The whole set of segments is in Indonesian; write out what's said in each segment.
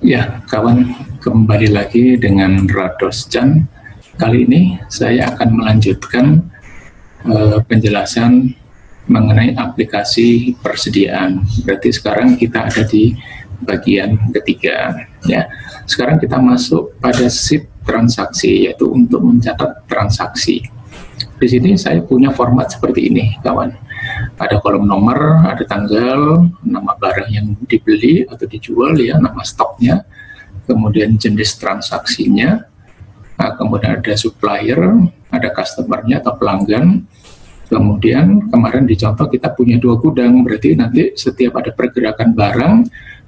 Ya, kawan, kembali lagi dengan Rados Chan. Kali ini saya akan melanjutkan penjelasan mengenai aplikasi persediaan. Berarti sekarang kita ada di bagian ketiga. Ya, sekarang kita masuk pada sheet transaksi, yaitu untuk mencatat transaksi. Di sini saya punya format seperti ini, kawan. Ada kolom nomor, ada tanggal, nama barang yang dibeli atau dijual, ya, nama stoknya, kemudian jenis transaksinya, kemudian ada supplier, ada customernya atau pelanggan. Kemudian kemarin di contoh kita punya 2 gudang, berarti nanti setiap ada pergerakan barang,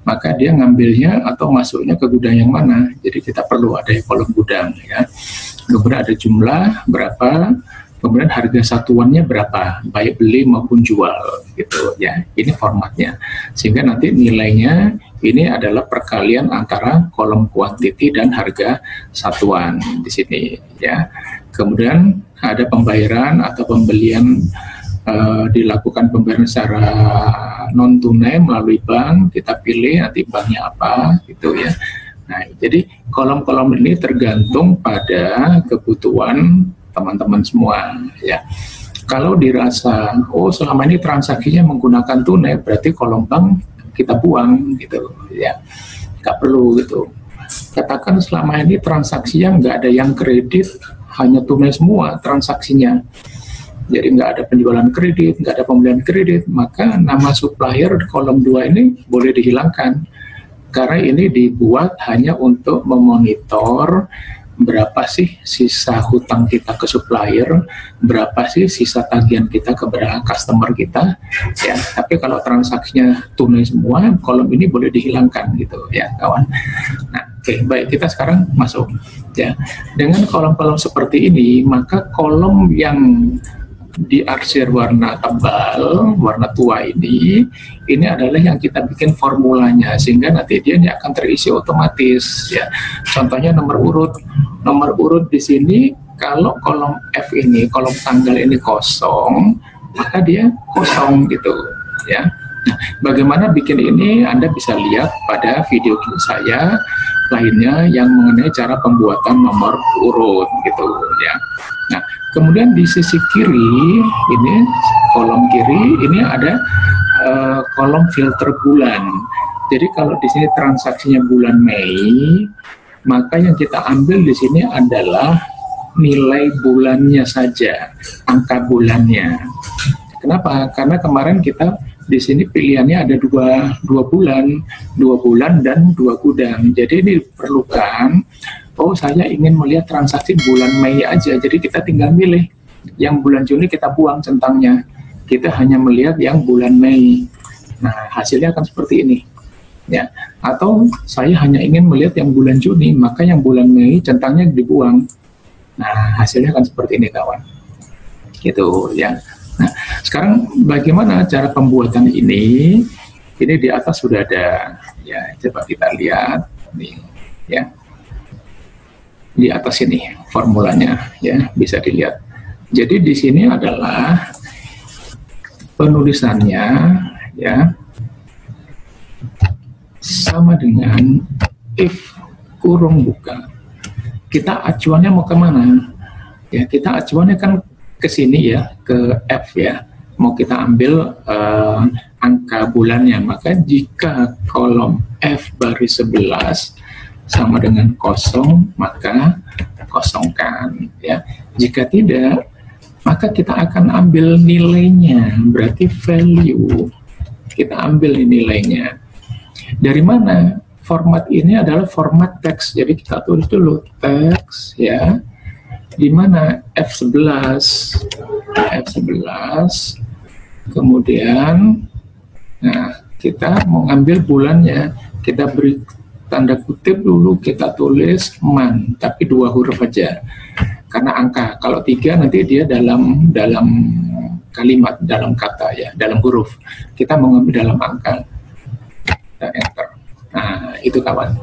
maka dia ngambilnya atau masuknya ke gudang yang mana. Jadi kita perlu ada kolom gudang, ya. Kemudian ada jumlah berapa, kemudian harga satuannya berapa, baik beli maupun jual, gitu ya. Ini formatnya, sehingga nanti nilainya ini adalah perkalian antara kolom quantity dan harga satuan di sini, ya. Kemudian ada pembayaran atau pembelian, dilakukan pembayaran secara non tunai melalui bank, kita pilih nanti banknya apa, gitu ya. Nah, jadi kolom-kolom ini tergantung pada kebutuhan teman-teman semua, ya. Kalau dirasa, oh selama ini transaksinya menggunakan tunai, berarti kolom bank kita buang, gitu, ya. Nggak perlu, gitu. Katakan selama ini transaksinya nggak ada yang kredit, hanya tunai semua transaksinya. Jadi nggak ada penjualan kredit, nggak ada pembelian kredit, maka nama supplier kolom 2 ini boleh dihilangkan. Karena ini dibuat hanya untuk memonitor berapa sih sisa hutang kita ke supplier, berapa sih sisa tagihan kita ke customer kita, ya. Tapi kalau transaksinya tunai semua, kolom ini boleh dihilangkan, gitu ya, kawan. Nah, oke, baik, kita sekarang masuk, ya. Dengan kolom-kolom seperti ini, maka kolom yang diarsir warna tebal, warna tua ini adalah yang kita bikin formulanya, sehingga nanti dia akan terisi otomatis, ya. Contohnya nomor urut di sini, kalau kolom F ini, kolom tanggal ini kosong, maka dia kosong, gitu ya. Nah, bagaimana bikin ini Anda bisa lihat pada video saya lainnya yang mengenai cara pembuatan nomor urut, gitu ya. Nah, kemudian di sisi kiri ini, kolom kiri ini ada kolom filter bulan. Jadi kalau di sini transaksinya bulan Mei, maka yang kita ambil di sini adalah nilai bulannya saja, angka bulannya. Kenapa? Karena kemarin kita di sini pilihannya ada dua bulan dan 2 gudang. Jadi ini diperlukan, oh saya ingin melihat transaksi bulan Mei aja, jadi kita tinggal milih. Yang bulan Juni kita buang centangnya, kita hanya melihat yang bulan Mei. Nah, hasilnya akan seperti ini, ya. Atau saya hanya ingin melihat yang bulan Juni, maka yang bulan Mei centangnya dibuang. Nah, hasilnya akan seperti ini, kawan, gitu ya. Nah, sekarang bagaimana cara pembuatan ini? Ini di atas sudah ada, ya. Coba kita lihat nih, ya. Di atas ini formulanya, ya, bisa dilihat. Jadi di sini adalah penulisannya, ya, sama dengan if kurung buka. Kita acuannya mau kemana? Ya, kita acuannya kan ke sini, ya, ke F, ya. Mau kita ambil angka bulannya, maka jika kolom F baris 11 sama dengan kosong, maka kosongkan, ya. Jika tidak, maka kita akan ambil nilainya, berarti value. Kita ambil nilainya. Dari mana? Format ini adalah format teks, jadi kita tulis dulu teks, ya. Di mana F11, kemudian, nah, kita mau ngambil bulannya, kita beri tanda kutip dulu, kita tulis man, tapi 2 huruf aja, karena angka. Kalau 3 nanti dia dalam kalimat, dalam kata, ya, dalam huruf. Kita mau ngambil dalam angka, kita enter. Nah, itu, kawan,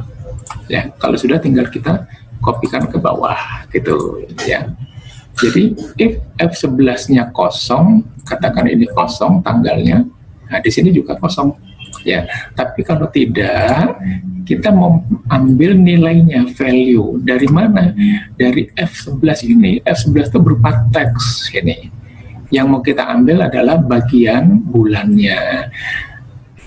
ya. Kalau sudah, tinggal kita kopikan ke bawah, gitu ya. Jadi if F11-nya kosong, katakan ini kosong tanggalnya, nah di sini juga kosong, ya. Tapi kalau tidak, kita mau ambil nilainya, value dari mana? Dari F11 ini. F11 itu berupa teks ini. Yang mau kita ambil adalah bagian bulannya.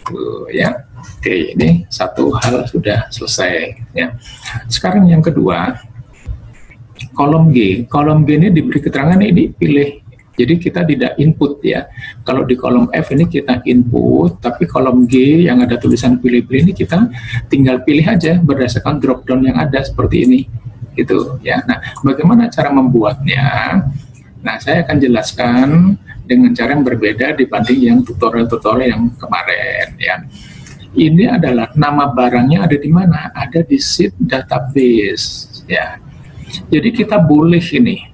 Tuh, ya. Oke, ini satu hal sudah selesai ya. Sekarang yang kedua, kolom G. Kolom G ini diberi keterangan ini pilih. Jadi kita tidak input ya. Kalau di kolom F ini kita input, tapi kolom G yang ada tulisan pilih-pilih ini kita tinggal pilih aja berdasarkan drop down yang ada seperti ini. Gitu ya. Nah, bagaimana cara membuatnya? Nah, saya akan jelaskan dengan cara yang berbeda dibanding yang tutorial-tutorial yang kemarin ya. Ini adalah nama barangnya ada di mana? Ada di sheet database ya. Jadi kita boleh ini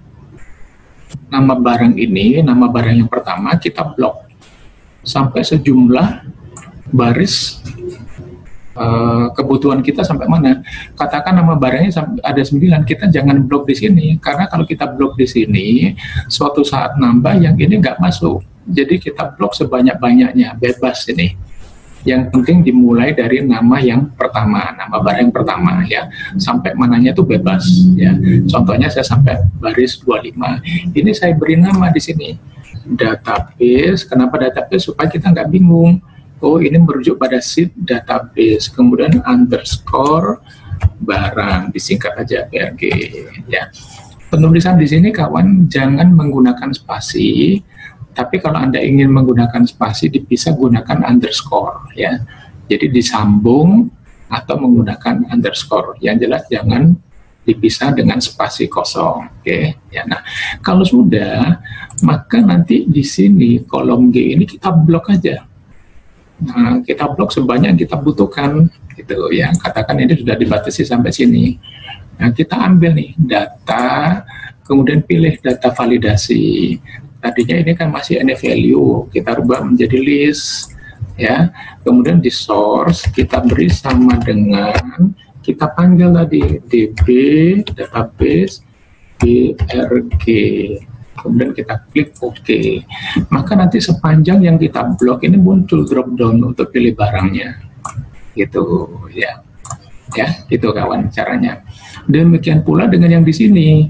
nama barang ini, nama barang yang pertama kita blok sampai sejumlah baris kebutuhan kita sampai mana. Katakan nama barangnya ada 9, kita jangan blok di sini karena kalau kita blok di sini suatu saat nambah yang ini nggak masuk. Jadi kita blok sebanyak-banyaknya, bebas ini. Yang penting dimulai dari nama yang pertama, nama barang yang pertama ya, sampai mananya itu bebas ya. Contohnya saya sampai baris 25. Ini saya beri nama di sini database. Kenapa database? Supaya kita nggak bingung. Oh, ini merujuk pada sheet database. Kemudian underscore barang, disingkat aja BRG ya. Penulisan di sini kawan jangan menggunakan spasi. Tapi kalau Anda ingin menggunakan spasi, bisa gunakan underscore ya. Jadi disambung atau menggunakan underscore. Yang jelas jangan dipisah dengan spasi kosong. Oke. Ya, nah, kalau sudah, maka nanti di sini kolom G ini kita blok aja. Nah, kita blok sebanyak yang kita butuhkan gitu ya. Katakan ini sudah dibatasi sampai sini. Nah, kita ambil nih data, kemudian pilih data validasi. Tadinya ini kan masih any value, kita rubah menjadi list ya. Kemudian di source kita beri sama dengan, kita panggil tadi db database brg, kemudian kita klik OK. Maka nanti sepanjang yang kita blok ini muncul drop down untuk pilih barangnya gitu ya. Ya, gitu kawan caranya. Demikian pula dengan yang di sini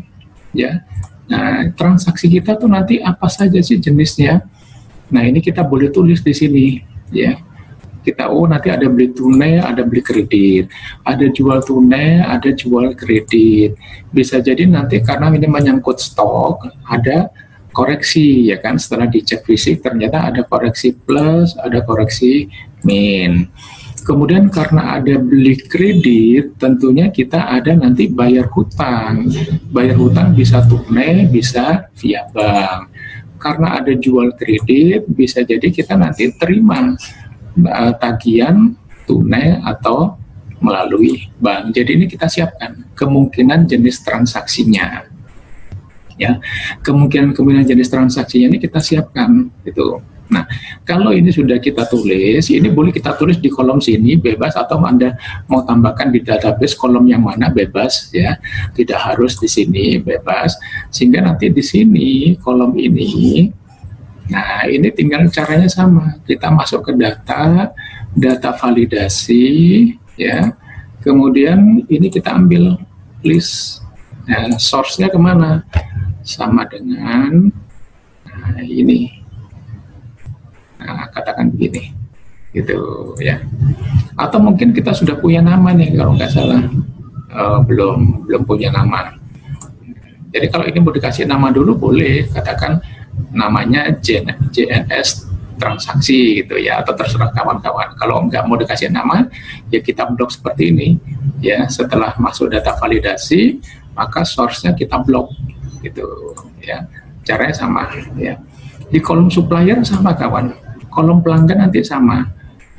ya. Nah, transaksi kita tuh nanti apa saja sih jenisnya? Nah, ini kita boleh tulis di sini, ya. Kita, oh nanti ada beli tunai, ada beli kredit, ada jual tunai, ada jual kredit. Bisa jadi nanti karena ini menyangkut stok, ada koreksi, ya kan? Setelah dicek fisik, ternyata ada koreksi plus, ada koreksi min. Kemudian karena ada beli kredit, tentunya kita ada nanti bayar hutang. Bayar hutang bisa tunai, bisa via bank. Karena ada jual kredit, bisa jadi kita nanti terima tagihan tunai atau melalui bank. Jadi ini kita siapkan kemungkinan jenis transaksinya. Ya, kemungkinan jenis transaksinya ini kita siapkan gitu. Nah, kalau ini sudah kita tulis, ini boleh kita tulis di kolom sini bebas, atau Anda mau tambahkan di database kolom yang mana bebas ya, tidak harus di sini, bebas. Sehingga nanti di sini kolom ini, nah ini tinggal caranya sama, kita masuk ke data validasi ya, kemudian ini kita ambil list, nah, source-nya kemana? Sama dengan ini. Nah, katakan begini, gitu ya. Atau mungkin kita sudah punya nama nih, kalau nggak salah belum punya nama. Jadi kalau ini mau dikasih nama dulu boleh, katakan namanya JNS transaksi gitu ya, atau terserah kawan-kawan. Kalau nggak mau dikasih nama, ya kita blok seperti ini ya. Setelah masuk data validasi, maka source-nya kita blok gitu ya. Caranya sama ya. Di kolom supplier sama kawan. Kolom pelanggan nanti sama.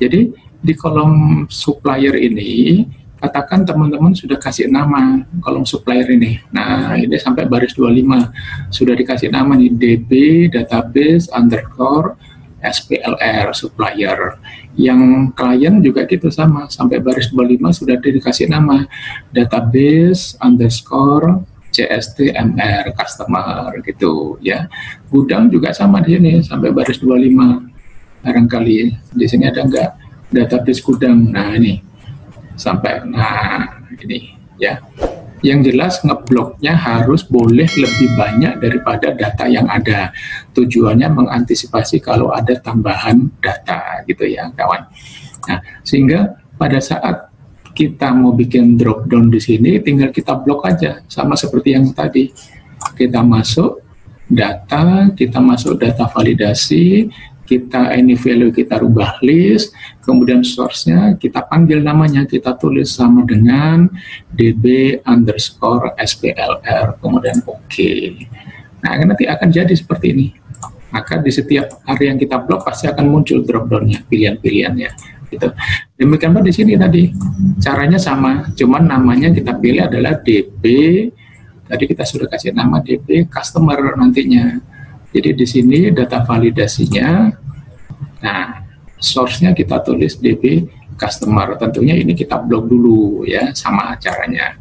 Jadi di kolom supplier ini, katakan teman-teman sudah kasih nama kolom supplier ini. Nah, ini sampai baris 25 sudah dikasih nama nih, DB database underscore SPLR supplier. Yang klien juga gitu sama, sampai baris 25 sudah dikasih nama database underscore CSTMR customer gitu ya. Gudang juga sama di sini sampai baris 25. Barangkali di sini ada enggak? database gudang. Nah ini sampai, nah ini ya. Yang jelas ngebloknya harus boleh lebih banyak daripada data yang ada. Tujuannya mengantisipasi kalau ada tambahan data gitu ya kawan. Nah, sehingga pada saat kita mau bikin drop down di sini, tinggal kita blok aja, sama seperti yang tadi. Kita masuk data, kita masuk data validasi, kita ini value kita rubah list, kemudian source-nya kita panggil namanya, kita tulis sama dengan db_splr, kemudian oke. Nah, nanti akan jadi seperti ini. Maka di setiap area yang kita blok pasti akan muncul drop down-nya, pilihan-pilihannya. Gitu. Demikian pun di sini tadi caranya sama, cuman namanya kita pilih adalah DB. Tadi kita sudah kasih nama DB customer nantinya. Jadi di sini data validasinya, nah source-nya kita tulis DB customer. Tentunya ini kita blok dulu ya, sama caranya.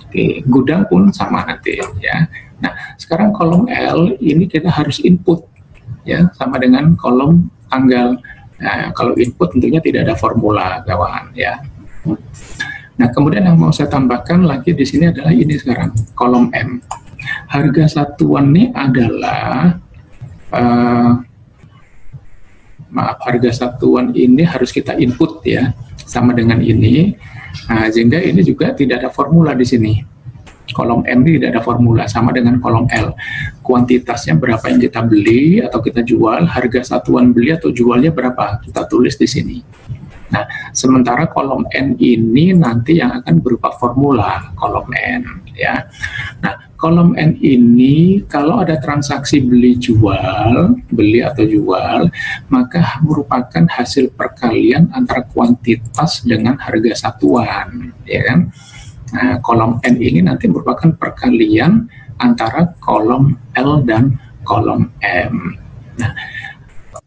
Oke, gudang pun sama nanti ya. Nah sekarang kolom L ini kita harus input ya, sama dengan kolom tanggal. Nah, kalau input tentunya tidak ada formula kawan ya. Nah, kemudian yang mau saya tambahkan lagi di sini adalah ini sekarang kolom M. Harga satuan ini adalah harga satuan ini harus kita input ya, sama dengan ini. Nah, sehingga ini juga tidak ada formula di sini. Kolom M ini tidak ada formula, sama dengan kolom L. Kuantitasnya berapa yang kita beli atau kita jual, harga satuan beli atau jualnya berapa, kita tulis di sini. Nah, sementara kolom N ini nanti yang akan berupa formula, kolom N ya. Nah, kolom N ini kalau ada transaksi beli atau jual, maka merupakan hasil perkalian antara kuantitas dengan harga satuan, ya kan? Nah, kolom N ini nanti merupakan perkalian antara kolom L dan kolom M. Nah,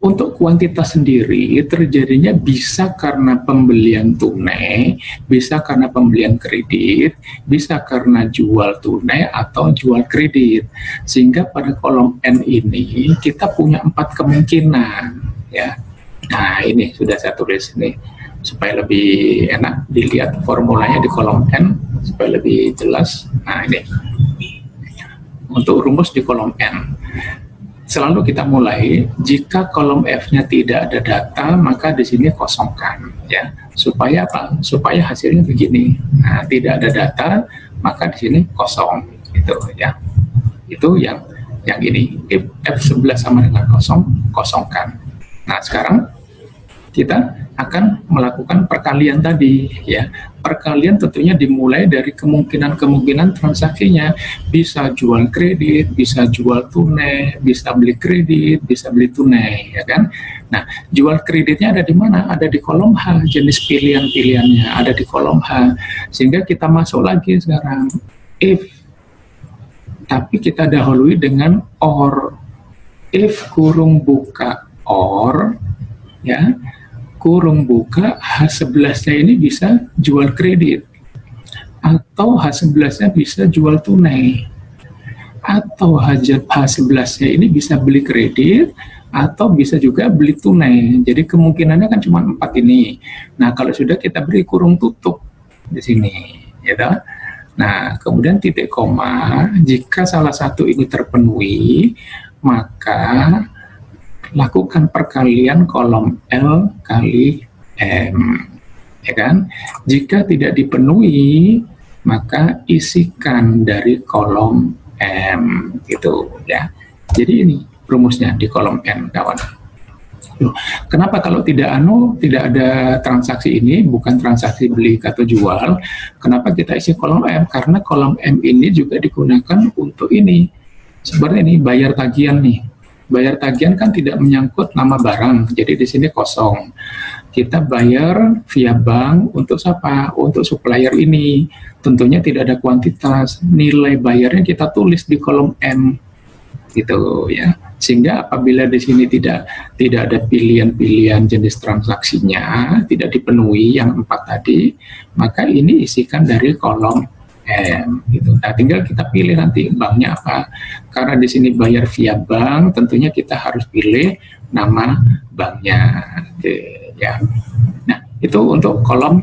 untuk kuantitas sendiri terjadinya bisa karena pembelian tunai, bisa karena pembelian kredit, bisa karena jual tunai atau jual kredit. Sehingga pada kolom N ini kita punya 4 kemungkinan ya. Nah, ini sudah saya tulis ini supaya lebih enak dilihat formulanya di kolom N supaya lebih jelas. Nah, ini untuk rumus di kolom N. Selalu kita mulai, jika kolom F-nya tidak ada data, maka di sini kosongkan ya. Supaya apa? Supaya hasilnya begini. Nah, tidak ada data, maka di sini kosong gitu ya. Itu yang ini. F11 sama dengan kosong, kosongkan. Nah, sekarang kita akan melakukan perkalian tadi ya. Perkalian tentunya dimulai dari kemungkinan-kemungkinan transaksinya. Bisa jual kredit, bisa jual tunai, bisa beli kredit, bisa beli tunai ya kan. Nah, jual kreditnya ada di mana? Ada di kolom H, jenis pilihan-pilihannya ada di kolom H. Sehingga kita masuk lagi sekarang if, tapi kita dahului dengan or. If kurung buka or ya, kurung buka H11-nya ini bisa jual kredit, atau H11-nya bisa jual tunai, atau H11-nya ini bisa beli kredit, atau bisa juga beli tunai. Jadi kemungkinannya kan cuma 4 ini. Nah, kalau sudah kita beri kurung tutup di sini, ya toh? Nah, kemudian titik koma, jika salah satu ini terpenuhi, maka lakukan perkalian kolom L kali M, ya kan? Jika tidak dipenuhi, maka isikan dari kolom M, gitu ya. Jadi ini rumusnya di kolom N, kawan. Kenapa kalau tidak ada transaksi ini, bukan transaksi beli atau jual, kenapa kita isi kolom M? Karena kolom M ini juga digunakan untuk ini, seperti ini, bayar tagihan nih. Bayar tagihan kan tidak menyangkut nama barang, jadi di sini kosong. Kita bayar via bank untuk siapa? Untuk supplier ini. Tentunya tidak ada kuantitas. Nilai bayarnya kita tulis di kolom M, gitu ya. Sehingga apabila di sini tidak ada pilihan-pilihan jenis transaksinya, tidak dipenuhi yang 4 tadi, maka ini isikan dari kolom M gitu. Nah, tinggal kita pilih nanti banknya apa. Karena di sini bayar via bank, tentunya kita harus pilih nama banknya, gitu, ya. Nah, Itu untuk kolom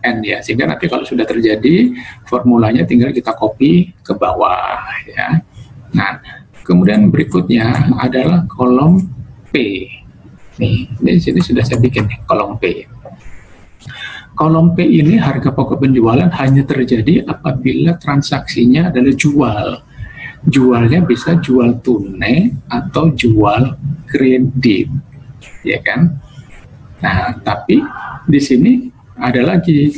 N ya, sehingga nanti kalau sudah terjadi formulanya tinggal kita copy ke bawah ya. Nah, kemudian berikutnya adalah kolom P. Nih, di sini sudah saya bikin nih, kolom P. Kolom P ini harga pokok penjualan hanya terjadi apabila transaksinya adalah jual. Jualnya bisa jual tunai atau jual kredit, ya kan? Nah, tapi di sini ada lagi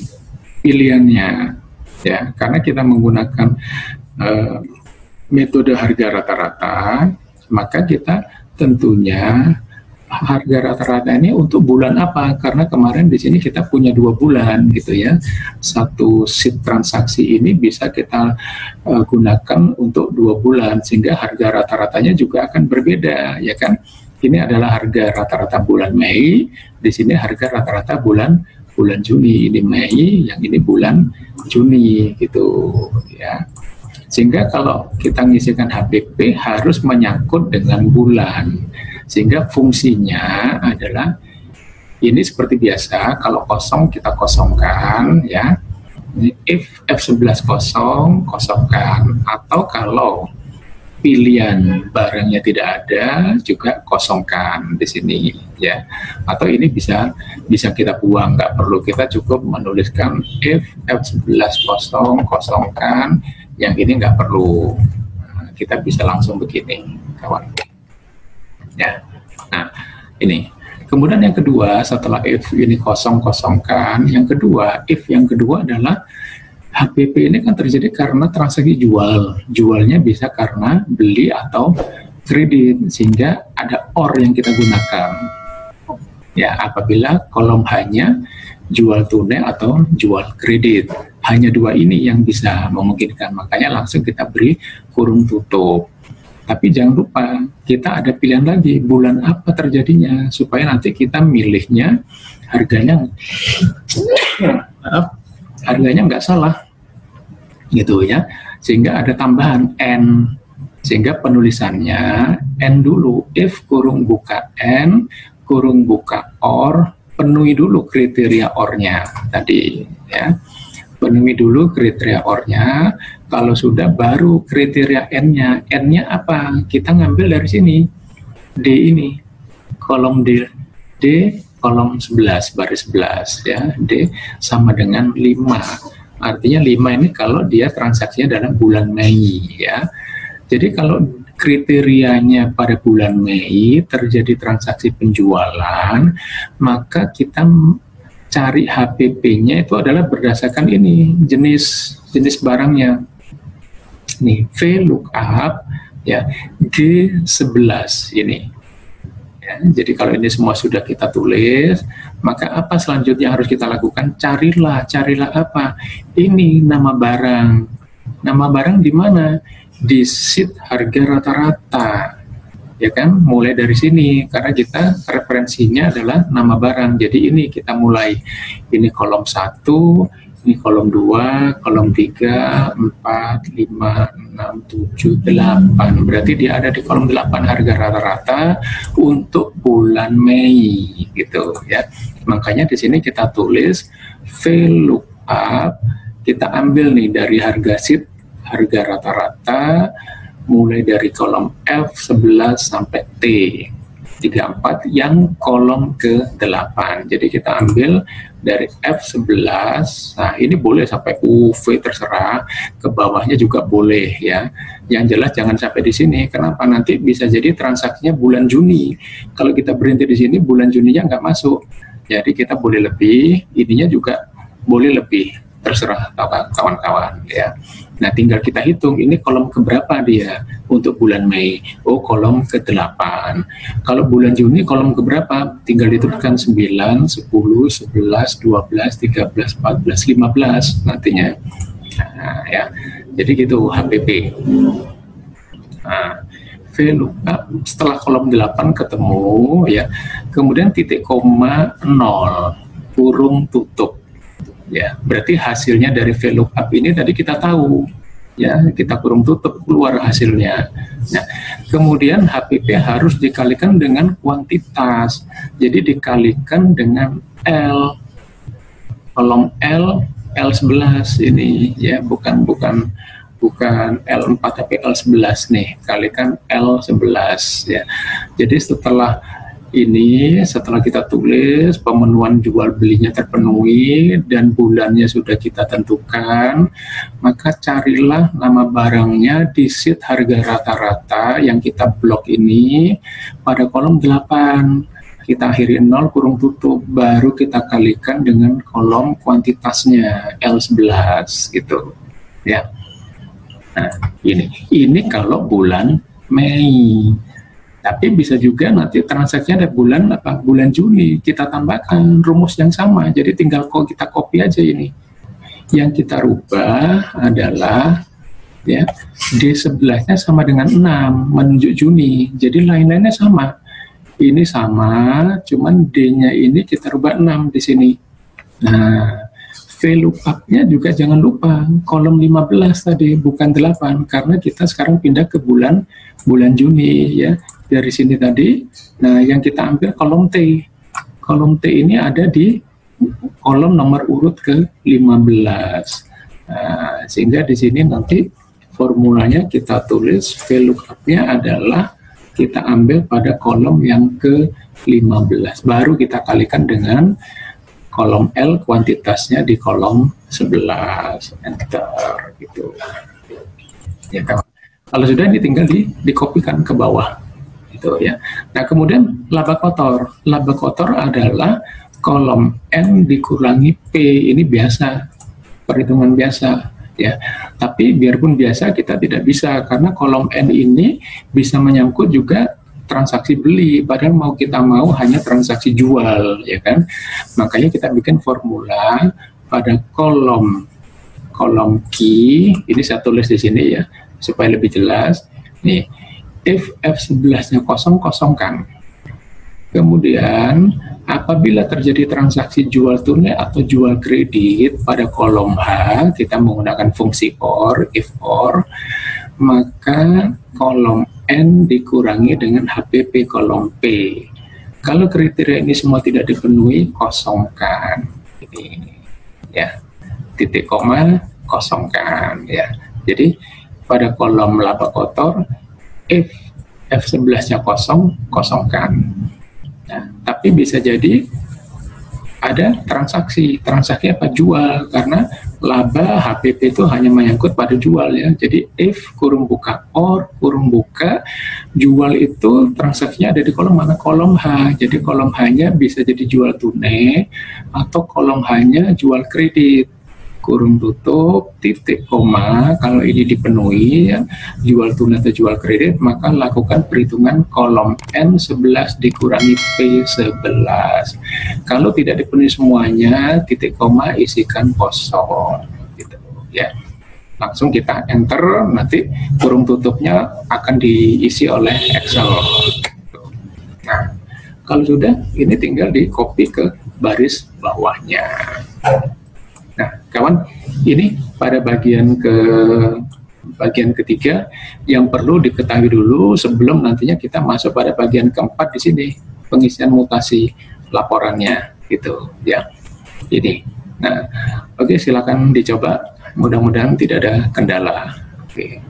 pilihannya, ya, karena kita menggunakan metode harga rata-rata, maka kita tentunya harga rata-rata ini untuk bulan apa? Karena kemarin di sini kita punya 2 bulan gitu ya. Satu sheet transaksi ini bisa kita gunakan untuk 2 bulan, sehingga harga rata-ratanya juga akan berbeda, ya kan? Ini adalah harga rata-rata bulan Mei, di sini harga rata-rata bulan Juni. Ini Mei, yang ini bulan Juni gitu ya. Sehingga kalau kita ngisikan HPP harus menyangkut dengan bulan. Sehingga fungsinya adalah ini seperti biasa, kalau kosong kita kosongkan ya. If F11 kosong, kosongkan. Atau kalau pilihan barangnya tidak ada, juga kosongkan di sini ya. Atau ini bisa kita buang, nggak perlu, kita cukup menuliskan if F11 kosong, kosongkan, yang ini nggak perlu. Nah, kita bisa langsung begini kawan ya. Nah, ini kemudian yang kedua, setelah if ini kosong, kosongkan, yang kedua, if yang kedua adalah HPP ini kan terjadi karena transaksi jual. Jualnya bisa karena beli atau kredit, sehingga ada OR yang kita gunakan. Ya, apabila kolom hanya jual tunai atau jual kredit. Hanya 2 ini yang bisa memungkinkan, makanya langsung kita beri kurung tutup. Tapi jangan lupa, kita ada pilihan lagi, bulan apa terjadinya, supaya nanti kita milihnya harganya nggak salah gitu ya, sehingga ada tambahan N, sehingga penulisannya N dulu, if kurung buka N kurung buka OR, penuhi dulu kriteria OR-nya tadi ya, penuhi dulu kriteria OR-nya. Kalau sudah, baru kriteria N-nya. N-nya apa? Kita ngambil dari sini, D ini, kolom D kolom 11, baris 11 ya, D sama dengan 5. Artinya 5 ini kalau dia transaksinya dalam bulan Mei ya. Jadi kalau kriterianya pada bulan Mei terjadi transaksi penjualan, maka kita cari HPP-nya itu adalah berdasarkan ini, jenis barangnya. Nih, VLOOKUP ya, G11 ini. Ya, jadi kalau ini semua sudah kita tulis, maka apa selanjutnya harus kita lakukan? Carilah apa? Ini nama barang. Nama barang di mana? Di sheet harga rata-rata. Ya kan? Mulai dari sini, karena kita referensinya adalah nama barang. Jadi ini kita mulai. Ini kolom 1, ini kolom 2, kolom 3, 4, 5, 6, 7, 8. Berarti dia ada di kolom 8 harga rata-rata untuk bulan Mei gitu ya. Makanya di sini kita tulis VLOOKUP, kita ambil nih dari harga sheet harga rata-rata mulai dari kolom F11 sampai T34 yang kolom ke-8. Jadi kita ambil dari F11, nah ini boleh sampai UV terserah, ke bawahnya juga boleh ya. Yang jelas jangan sampai di sini, kenapa? Nanti bisa jadi transaksinya bulan Juni. Kalau kita berhenti di sini, bulan Juninya nggak masuk. Jadi kita boleh lebih, ininya juga boleh lebih, terserah kawan-kawan ya. Nah, tinggal kita hitung ini kolom keberapa dia untuk bulan Mei. Oh, kolom ke-8. Kalau bulan Juni kolom keberapa? Tinggal dituliskan 9, 10, 11, 12, 13, 14, 15 nantinya. Nah, ya. Jadi gitu HPP. Nah, VLOOKUP setelah kolom 8 ketemu ya. Kemudian titik koma 0 kurung tutup. Ya, berarti hasilnya dari VLOOKUP ini tadi kita tahu, ya, kita kurung tutup keluar hasilnya. Nah, kemudian HPP harus dikalikan dengan kuantitas, jadi dikalikan dengan L. kolom L11 ini ya, bukan L4 tapi L11 nih, kalikan L11 ya. Jadi setelah kita tulis pemenuhan jual belinya terpenuhi dan bulannya sudah kita tentukan, maka carilah nama barangnya di sheet harga rata-rata yang kita blok ini pada kolom 8. Kita akhiri 0 kurung tutup, baru kita kalikan dengan kolom kuantitasnya L11 gitu ya. Nah, ini kalau bulan Mei. Tapi bisa juga nanti transaksinya ada bulan Juni, kita tambahkan rumus yang sama, jadi tinggal kita copy aja ini. Yang kita rubah adalah ya, D sebelahnya sama dengan 6 menunjuk Juni, jadi lain-lainnya sama. Ini sama, cuman D-nya ini kita rubah 6 di sini. Nah, VLOOKUP-nya juga jangan lupa kolom 15 tadi, bukan 8, karena kita sekarang pindah ke bulan Juni ya. Dari sini tadi, nah yang kita ambil kolom T. Kolom T ini ada di kolom nomor urut ke-15. Nah, sehingga di sini nanti formulanya kita tulis, VLOOKUP-nya adalah kita ambil pada kolom yang ke-15. Baru kita kalikan dengan kolom L, kuantitasnya di kolom 11. Enter gitu. Ya, kalau sudah ini tinggal dikopikan ke bawah. Gitu ya. Nah, kemudian laba kotor. Laba kotor adalah kolom N dikurangi P. Ini biasa, perhitungan biasa ya. Tapi biarpun biasa kita tidak bisa, karena kolom N ini bisa menyangkut juga transaksi beli, padahal kita mau hanya transaksi jual ya kan. Makanya kita bikin formula pada kolom key. Ini saya tulis di sini ya supaya lebih jelas. Nih, if F11-nya kosong, kosongkan. Kemudian apabila terjadi transaksi jual tunai atau jual kredit pada kolom H, kita menggunakan fungsi OR, if OR, maka kolom N dikurangi dengan HPP kolom P. Kalau kriteria ini semua tidak dipenuhi, kosongkan. Ini ya, titik koma, kosongkan ya. Jadi pada kolom laba kotor, if F11-nya kosong, kosongkan. Nah, tapi bisa jadi ada transaksi apa? Jual, karena laba HPP itu hanya menyangkut pada jual ya. Jadi if kurung buka or kurung buka jual itu transaksinya ada di kolom mana? Kolom H. Jadi kolom H-nya bisa jadi jual tunai atau kolom H-nya jual kredit. Kurung tutup, titik koma, kalau ini dipenuhi ya, jual tunai atau jual kredit, maka lakukan perhitungan kolom N11 dikurangi P11. Kalau tidak dipenuhi semuanya, titik koma isikan kosong gitu ya. Langsung kita enter, nanti kurung tutupnya akan diisi oleh Excel. Nah, kalau sudah, ini tinggal di copy ke baris bawahnya. Nah, kawan, ini pada bagian ketiga yang perlu diketahui dulu sebelum nantinya kita masuk pada bagian keempat di sini, pengisian mutasi laporannya gitu ya. Ini. Nah, oke, silakan dicoba. Mudah-mudahan tidak ada kendala. Oke.